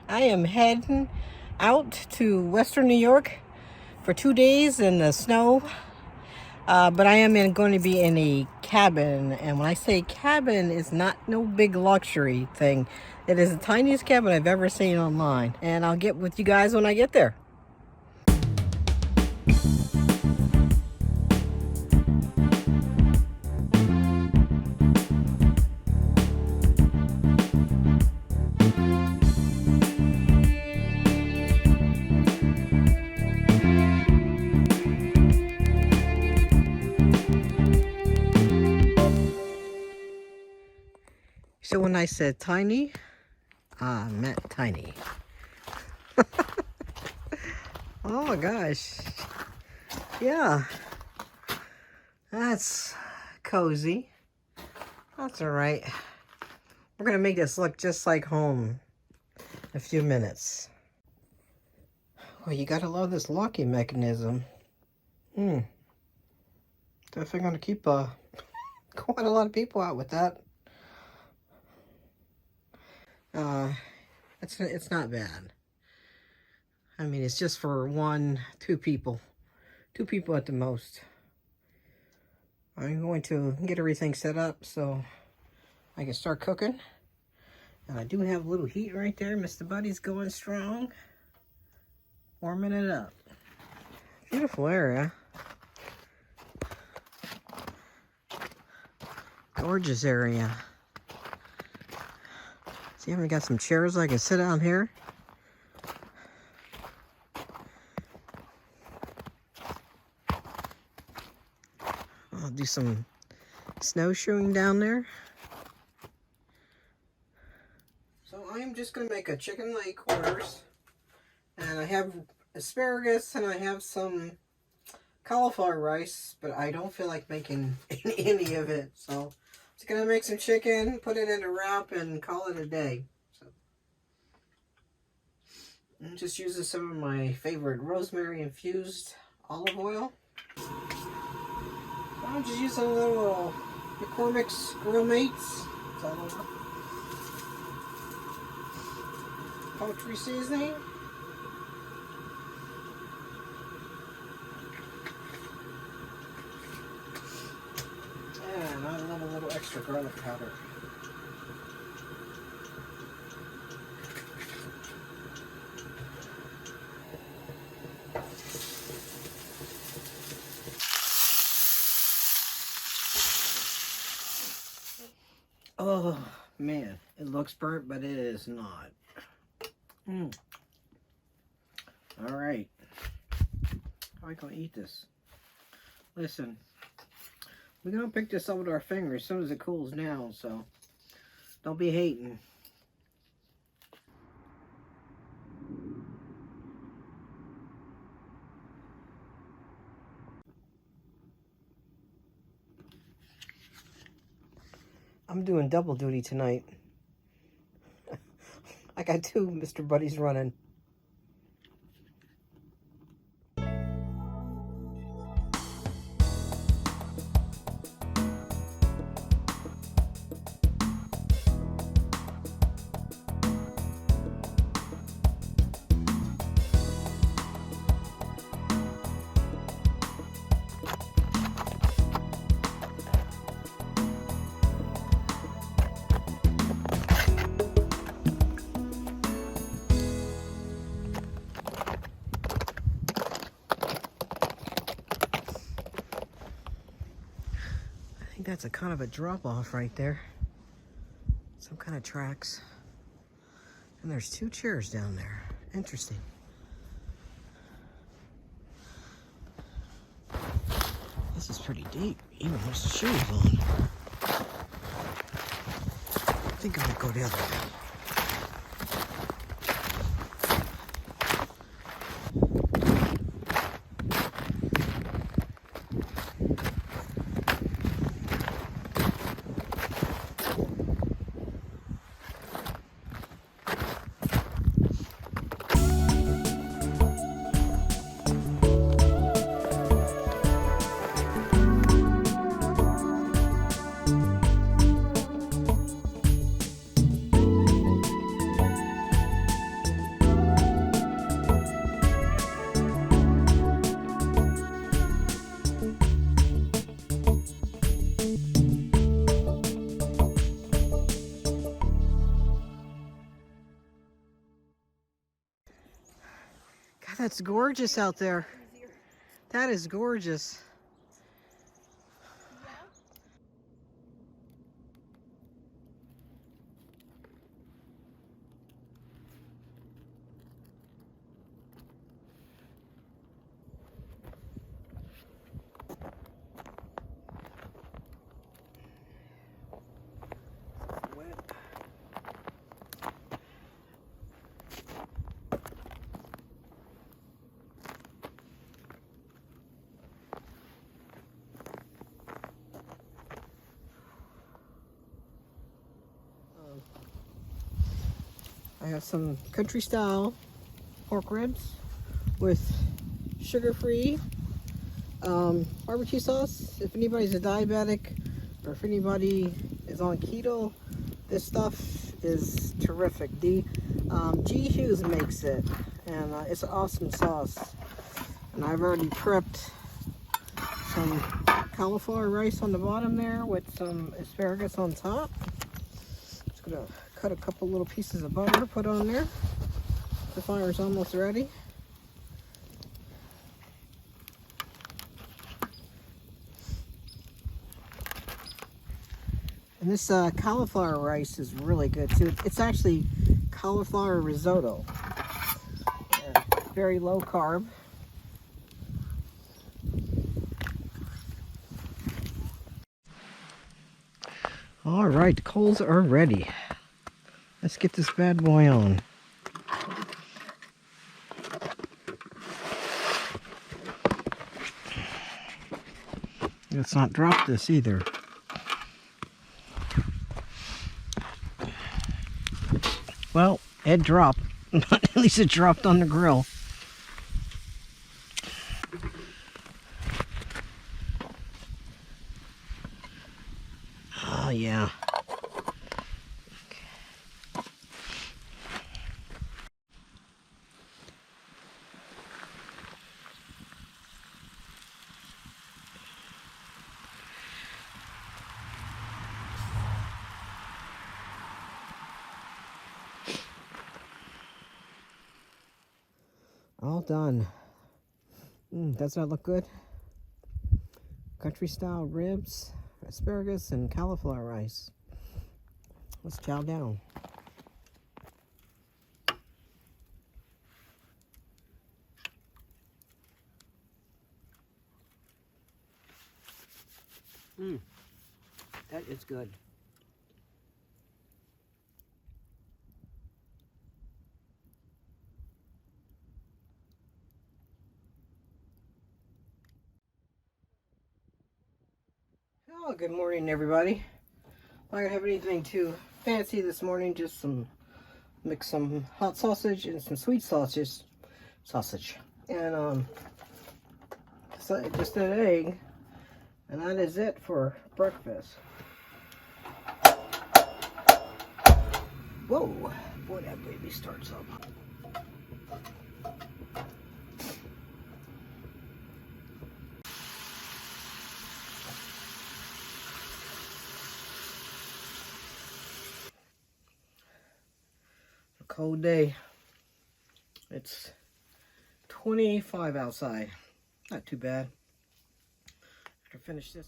I am heading out to Western New York for 2 days in the snow. But I am going to be in a cabin. And when I say cabin, it's not no big luxury thing. It is the tiniest cabin I've ever seen online. And I'll get with you guys when I get there. So when I said tiny, I meant tiny. Oh my gosh. Yeah. That's cozy. That's all right. We're going to make this look just like home in a few minutes. Well, you got to love this locking mechanism. Definitely going to keep quite a lot of people out with that. It's not bad. I mean, it's just for two people at the most. I'm going to get everything set up so I can start cooking. And I do have a little heat right there. Mr. Buddy's going strong, warming it up. Beautiful area. Gorgeous area. See, I haven't got some chairs I can sit down here. I'll do some snowshoeing down there. So I am just going to make a chicken leg quarters. And I have asparagus and I have some cauliflower rice, but I don't feel like making any of it. So I'm just going to make some chicken, put it in a wrap, and call it a day. So I'm just using some of my favorite rosemary infused olive oil. I'm just using a little McCormick's Grill Mates. It's all over. Poultry seasoning. And I love a little extra garlic powder. Oh man, it looks burnt, but it is not. All right, how are we gonna eat this? Listen, we're gonna pick this up with our fingers as soon as it cools down, so don't be hating. I'm doing double duty tonight. I got two Mr. Buddies running. I think that's a kind of a drop-off right there. Some kind of tracks. And there's two chairs down there. Interesting. This is pretty deep, even with the shoes on. I think I'm gonna go the other way. That's gorgeous out there. That is gorgeous. I have some country style pork ribs with sugar-free barbecue sauce. If anybody's a diabetic or if anybody is on keto, this stuff is terrific. G. Hughes makes it, and it's an awesome sauce. And I've already prepped some cauliflower rice on the bottom there with some asparagus on top. Just gonna cut a couple little pieces of butter, put on there. The fire's almost ready. And this cauliflower rice is really good too. It's actually cauliflower risotto. Very low carb. All right, the coals are ready. Let's get this bad boy on. Let's not drop this either. Well, it dropped. At least it dropped on the grill. Oh, yeah. All done. Does that look good? Country style ribs, asparagus, and cauliflower rice. Let's chow down. That is good. Oh, good morning, everybody. I don't have anything too fancy this morning. Just mix some hot sausage and some sweet sausage, and just an egg, and that is it for breakfast. Whoa, boy, that baby starts up. Cold day. It's 25 outside. Not too bad. After finish this.